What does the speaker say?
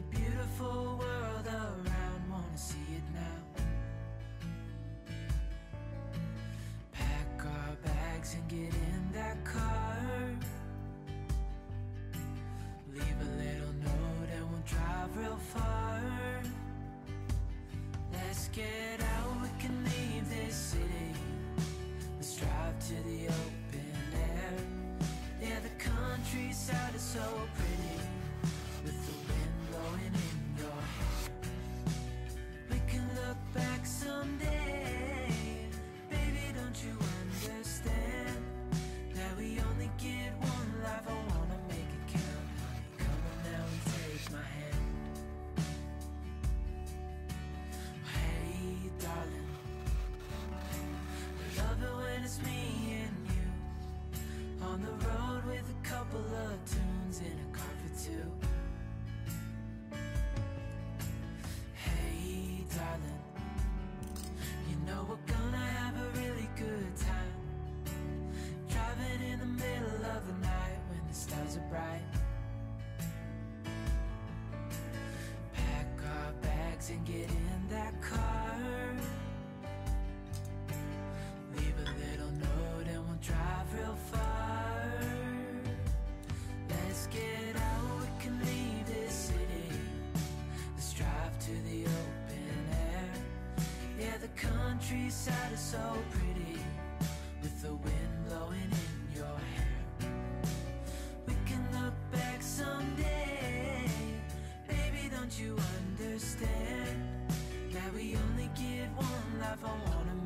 the beautiful world around, wanna see it now. Pack our bags and get in that car. Leave a little note and we'll drive real far. Let's get out, we can leave this city. Let's drive to the open air. Yeah, the countryside is so pretty, with the wind blowing in your hair. We can look back someday. Baby, don't you understand that we only get one life? I wanna make it count. Honey, come on now and take my hand. Hey, darling, I love it when it's me and you on the road with a couple of tunes in a car for two. Hey, darling, you know we're gonna have a really good time, driving in the middle of the night when the stars are bright. Pack our bags and get in that car. Leave a little note and we'll drive real far. Let's get out, we can leave this city. Let's drive to the open air. Yeah, the countryside is so pretty, with the wind blowing in your hair. We can look back someday. Baby, don't you understand that we only get one life? I wanna